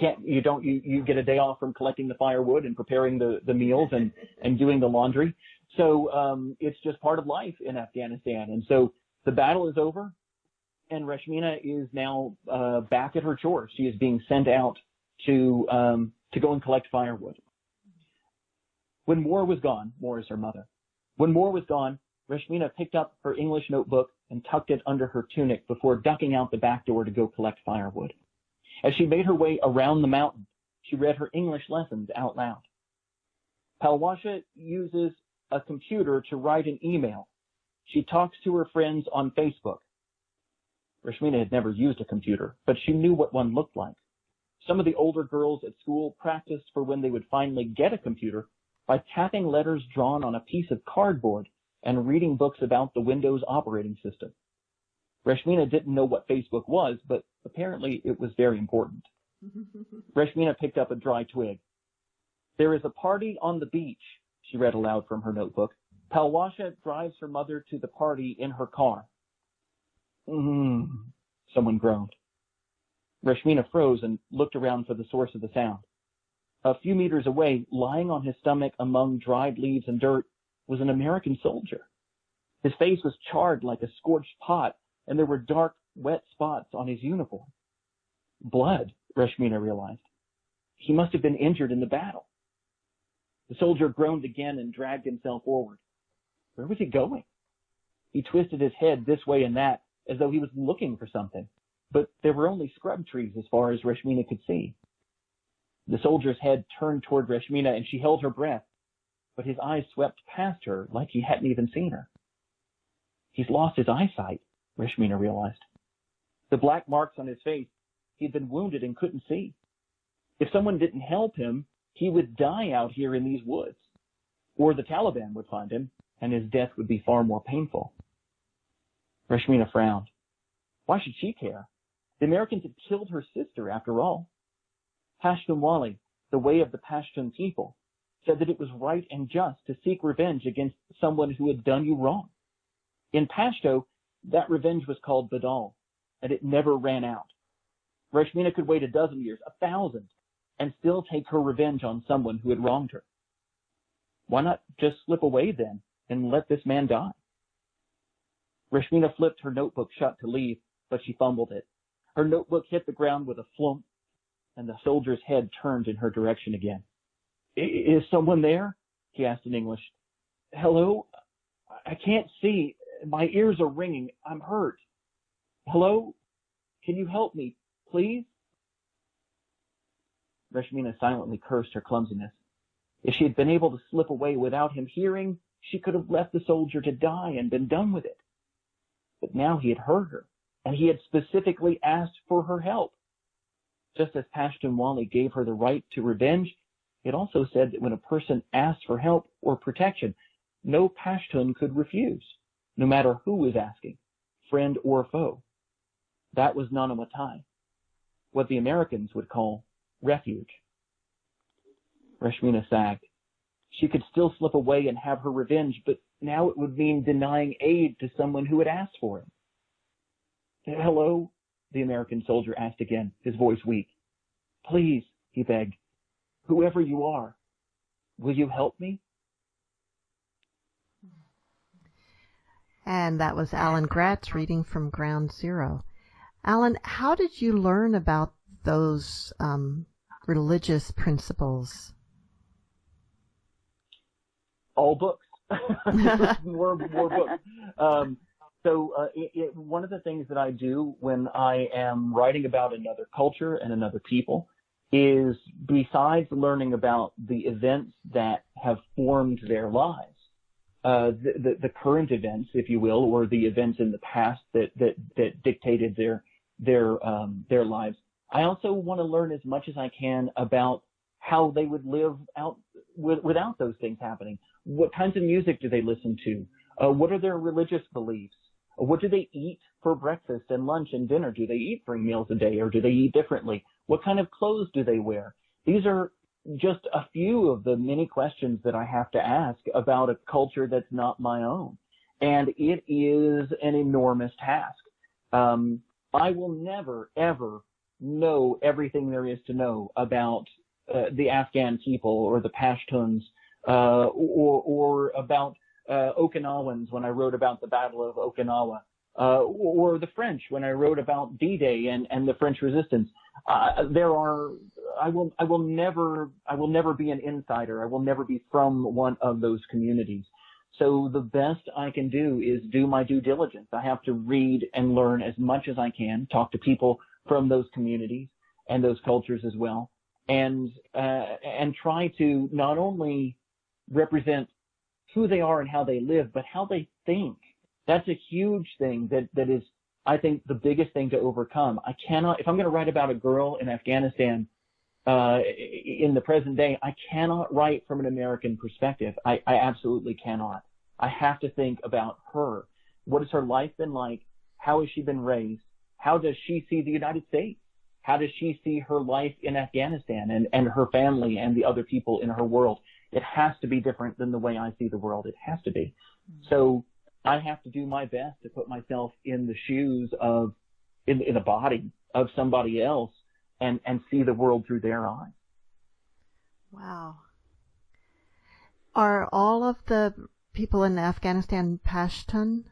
you get a day off from collecting the firewood and preparing the meals and doing the laundry. So it's just part of life in Afghanistan. And so the battle is over, and Rashmina is now back at her chores. She is being sent out to go and collect firewood. When Moore was gone, Moore is her mother. When Moore was gone, Rashmina picked up her English notebook and tucked it under her tunic before ducking out the back door to go collect firewood. As she made her way around the mountain, she read her English lessons out loud. Palwasha uses a computer to write an email. She talks to her friends on Facebook. Rashmina had never used a computer, but she knew what one looked like. Some of the older girls at school practiced for when they would finally get a computer by tapping letters drawn on a piece of cardboard and reading books about the Windows operating system. Rashmina didn't know what Facebook was, but apparently it was very important. Rashmina picked up a dry twig. There is a party on the beach, she read aloud from her notebook. Palwasha drives her mother to the party in her car. Someone groaned. Rashmina froze and looked around for the source of the sound. A few meters away, lying on his stomach among dried leaves and dirt, was an American soldier. His face was charred like a scorched pot, and there were dark, wet spots on his uniform. Blood, Rashmina realized. He must have been injured in the battle. The soldier groaned again and dragged himself forward. Where was he going? He twisted his head this way and that, as though he was looking for something, but there were only scrub trees as far as Rashmina could see. The soldier's head turned toward Rashmina, and she held her breath, but his eyes swept past her like he hadn't even seen her. He's lost his eyesight, Rashmina realized. The black marks on his face, he'd been wounded and couldn't see. If someone didn't help him, he would die out here in these woods. Or the Taliban would find him, and his death would be far more painful. Rashmina frowned. Why should she care? The Americans had killed her sister, after all. Pashtunwali, the way of the Pashtun people, said that it was right and just to seek revenge against someone who had done you wrong. In Pashto, that revenge was called Badal, and it never ran out. Rashmina could wait 12 years, 1,000, and still take her revenge on someone who had wronged her. Why not just slip away then and let this man die? Rashmina flipped her notebook shut to leave, but she fumbled it. Her notebook hit the ground with a flump, and the soldier's head turned in her direction again. Is someone there? He asked in English. Hello? I can't see. My ears are ringing. I'm hurt. Hello? Can you help me, please? Rashmina silently cursed her clumsiness. If she had been able to slip away without him hearing, she could have left the soldier to die and been done with it. But now he had heard her, and he had specifically asked for her help. Just as Pashtunwali gave her the right to revenge, it also said that when a person asked for help or protection, no Pashtun could refuse, no matter who was asking, friend or foe. That was Nanamatai, what the Americans would call refuge. Rashmina sagged. She could still slip away and have her revenge, but now it would mean denying aid to someone who had asked for it. Hello? The American soldier asked again, his voice weak. Please, he begged, whoever you are, will you help me? And that was Alan Gratz reading from Ground Zero. Alan, how did you learn about those religious principles? All books. more books. One of the things that I do when I am writing about another culture and another people is, besides learning about the events that have formed their lives, the current events, if you will, or the events in the past that dictated their lives, I also want to learn as much as I can about how they would live out without those things happening. What kinds of music do they listen to? What are their religious beliefs? What do they eat for breakfast and lunch and dinner? Do they eat 3 meals a day, or do they eat differently? What kind of clothes do they wear? These are just a few of the many questions that I have to ask about a culture that's not my own. And it is an enormous task. I will never, ever know everything there is to know about the Afghan people or the Pashtuns, or about Okinawans when I wrote about the Battle of Okinawa, or the French when I wrote about D-Day and the French resistance. I will never be an insider. I will never be from one of those communities. So the best I can do is do my due diligence. I have to read and learn as much as I can, talk to people from those communities and those cultures as well, and try to not only represent who they are and how they live, but how they think. That's a huge thing that is, I think, the biggest thing to overcome. I cannot, if I'm going to write about a girl in Afghanistan in the present day, I cannot write from an American perspective. I absolutely cannot. I have to think about her. What has her life been like? How has she been raised? How does she see the United States? How does she see her life in Afghanistan and her family and the other people in her world? It has to be different than the way I see the world. It has to be. So I have to do my best to put myself in the shoes of, in the body of somebody else and see the world through their eyes. Wow. Are all of the people in Afghanistan Pashtun?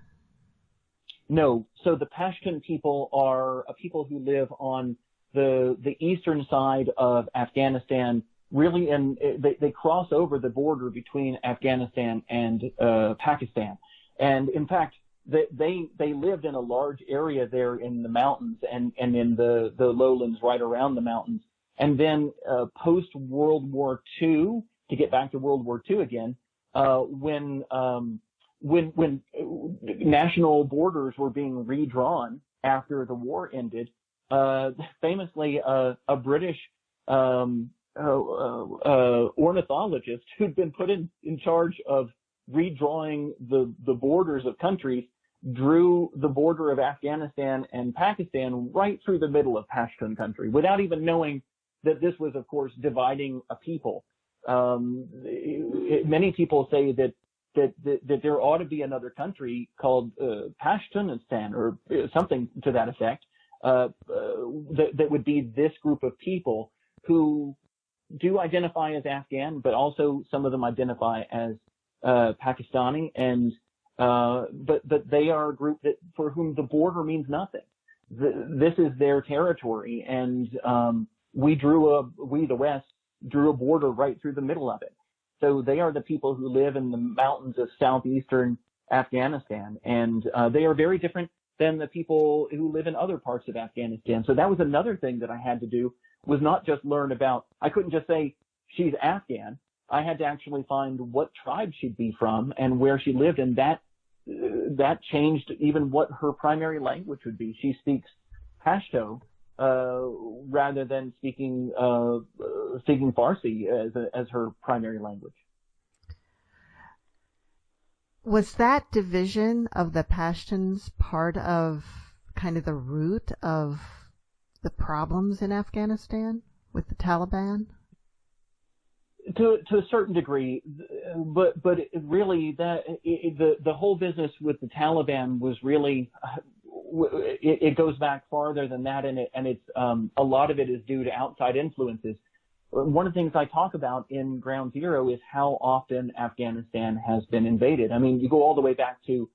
No. So the Pashtun people are people who live on the eastern side of Afghanistan, really, and they cross over the border between Afghanistan and Pakistan. And in fact, they lived in a large area there in the mountains and in the lowlands right around the mountains. And then post World War II, to get back to World War II again, when national borders were being redrawn after the war ended, famously a British ornithologist who'd been put in charge of redrawing the borders of countries drew the border of Afghanistan and Pakistan right through the middle of Pashtun country without even knowing that this was, of course, dividing a people. Many people say that there ought to be another country called Pashtunistan or something to that effect, that would be this group of people who do identify as Afghan, but also some of them identify as Pakistani, and but they are a group that for whom the border means nothing. This is their territory, and we, the West, drew a border right through the middle of it. So they are the people who live in the mountains of southeastern Afghanistan, and they are very different than the people who live in other parts of Afghanistan. So that was another thing that I had to do, was not just learn about, I couldn't just say she's Afghan. I had to actually find what tribe she'd be from and where she lived, and that changed even what her primary language would be. She speaks Pashto rather than speaking Farsi as her primary language. Was that division of the Pashtuns part of kind of the root of the problems in Afghanistan with the Taliban? To a certain degree, but really the whole business with the Taliban was really it goes back farther than that, and it's a lot of it is due to outside influences. One of the things I talk about in Ground Zero is how often Afghanistan has been invaded. I mean, you go all the way back to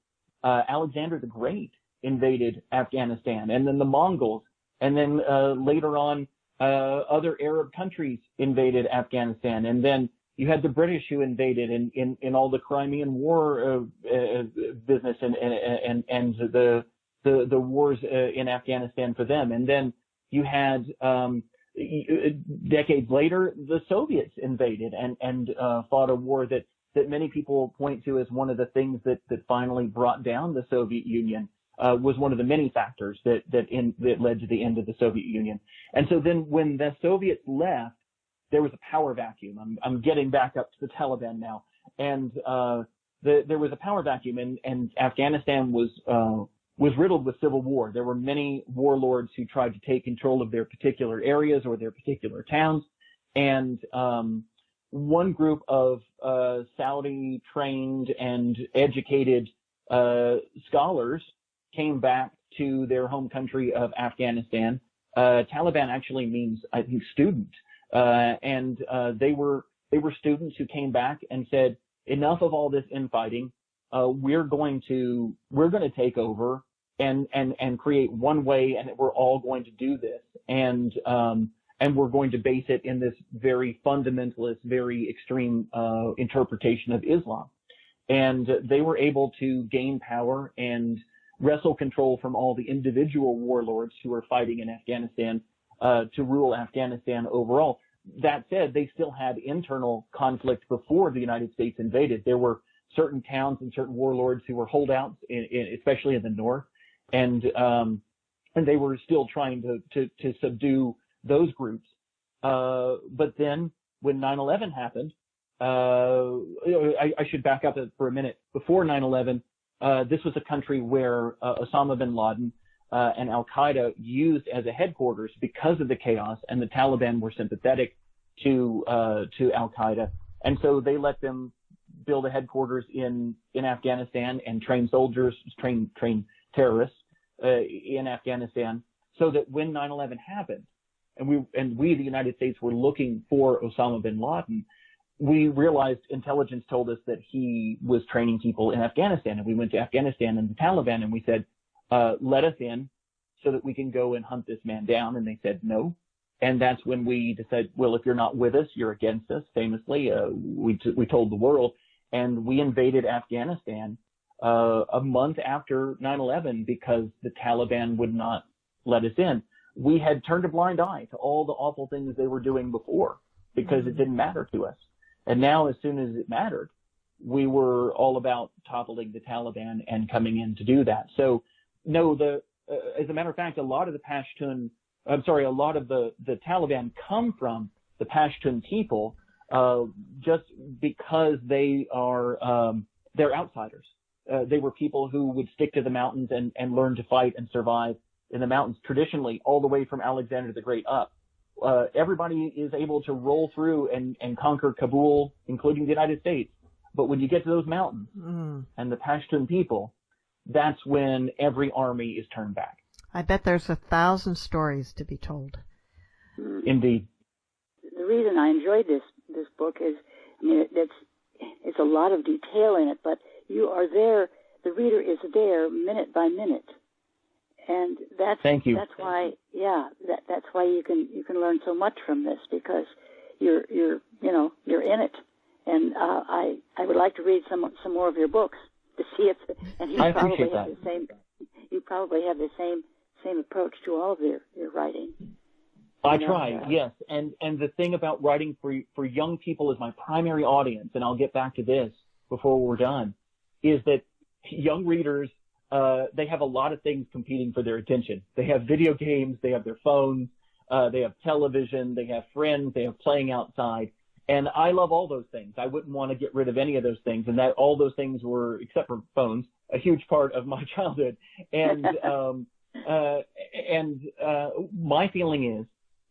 Alexander the Great invaded Afghanistan, and then the Mongols, and then later on other Arab countries invaded Afghanistan, and then you had the British who invaded in all the Crimean War business and the wars in Afghanistan for them, and then you had decades later the Soviets invaded and fought a war that many people point to as one of the things that finally brought down the Soviet Union. Was one of the many factors that led to the end of the Soviet Union. And so then when the Soviets left, there was a power vacuum. I'm getting back up to the Taliban now. And there was a power vacuum, and Afghanistan was riddled with civil war. There were many warlords who tried to take control of their particular areas or their particular towns. And one group of Saudi-trained and educated scholars came back to their home country of Afghanistan. Taliban actually means, I think, student. And they were students who came back and said, enough of all this infighting. We're going to take over and create one way, and we're all going to do this. And we're going to base it in this very fundamentalist, very extreme interpretation of Islam. And they were able to gain power and wrestle control from all the individual warlords who were fighting in Afghanistan to rule Afghanistan overall. That said, they still had internal conflict before the United States invaded. There were certain towns and certain warlords who were holdouts, especially in the north, and they were still trying to subdue those groups. But then when 9/11 happened, I should back up for a minute. Before 9/11, this was a country where Osama bin Laden and Al-Qaeda used as a headquarters because of the chaos, and the Taliban were sympathetic to Al-Qaeda. And so they let them build a headquarters in Afghanistan and train soldiers, train terrorists in Afghanistan, so that when 9/11 happened, and we, the United States, were looking for Osama bin Laden, we realized intelligence told us that he was training people in Afghanistan. And we went to Afghanistan and the Taliban and we said, let us in so that we can go and hunt this man down. And they said no. And that's when we decided, well, if you're not with us, you're against us, famously. We told the world. And we invaded Afghanistan a month after 9/11 because the Taliban would not let us in. We had turned a blind eye to all the awful things they were doing before because it didn't matter to us. And now, as soon as it mattered, we were all about toppling the Taliban and coming in to do that. So, no, as a matter of fact, a lot of the Taliban come from the Pashtun people, just because they are, they're outsiders. They were people who would stick to the mountains and learn to fight and survive in the mountains traditionally, all the way from Alexander the Great up. Everybody is able to roll through and conquer Kabul, including the United States. But when you get to those mountains and the Pashtun people, that's when every army is turned back. I bet there's 1,000 stories to be told. Indeed. The reason I enjoyed this book is, I mean, it's a lot of detail in it, but you are there, the reader is there minute by minute. And Thank you. That's why, that's why you can learn so much from this, because you're in it. And I would like to read some more of your books to see if, and you probably have the same approach to all of your writing. I try, yes. And the thing about writing for young people is my primary audience, and I'll get back to this before we're done, is that young readers, they have a lot of things competing for their attention. They have video games, they have their phones, they have television, they have friends, they have playing outside. And I love all those things. I wouldn't want to get rid of any of those things. And that all those things were, except for phones, a huge part of my childhood. And my feeling is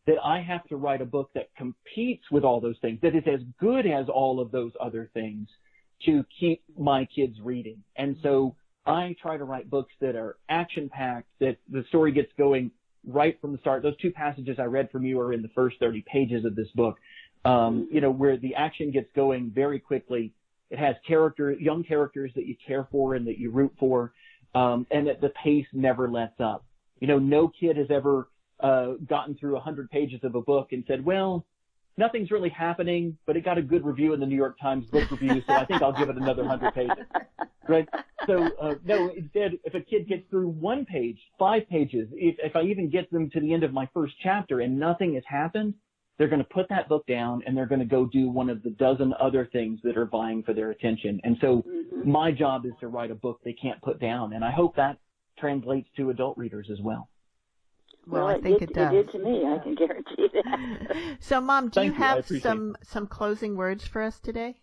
that I have to write a book that competes with all those things, that is as good as all of those other things, to keep my kids reading. And so I try to write books that are action-packed, that the story gets going right from the start. Those two passages I read from you are in the first 30 pages of this book, where the action gets going very quickly. It has young characters that you care for and that you root for, and that the pace never lets up. No kid has ever gotten through 100 pages of a book and said, well, nothing's really happening, but it got a good review in the New York Times book review, so I think I'll give it another 100 pages. Right? So, no, instead, if a kid gets through 1 page, 5 pages, if I even get them to the end of my first chapter and nothing has happened, they're going to put that book down and they're going to go do one of the dozen other things that are vying for their attention. And so my job is to write a book they can't put down, and I hope that translates to adult readers as well. Well, I think it does. It did to me, I can guarantee that. So, Mom, do you have some closing words for us today?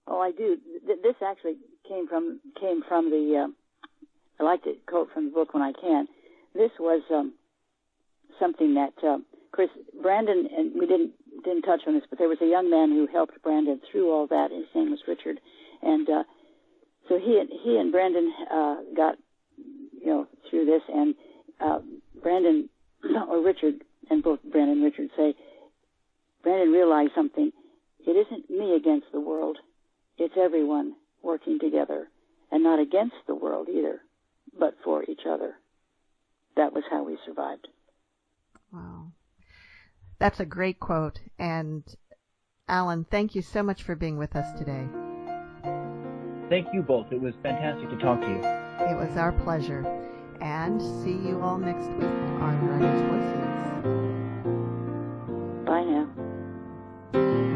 Oh, I do. This actually came from the. I like to quote from the book when I can. This was something that Chris Brandon, and we didn't touch on this, but there was a young man who helped Brandon through all that. His name was Richard, and so he and Brandon got through this, and Brandon or Richard, and both Brandon and Richard say, Brandon realized something. It isn't me against the world. It's everyone working together, and not against the world either, but for each other. That was how we survived. Wow. That's a great quote. And Alan, thank you so much for being with us today. Thank you both. It was fantastic to talk to you. It was our pleasure. And see you all next week on Writers' Voices. Bye now.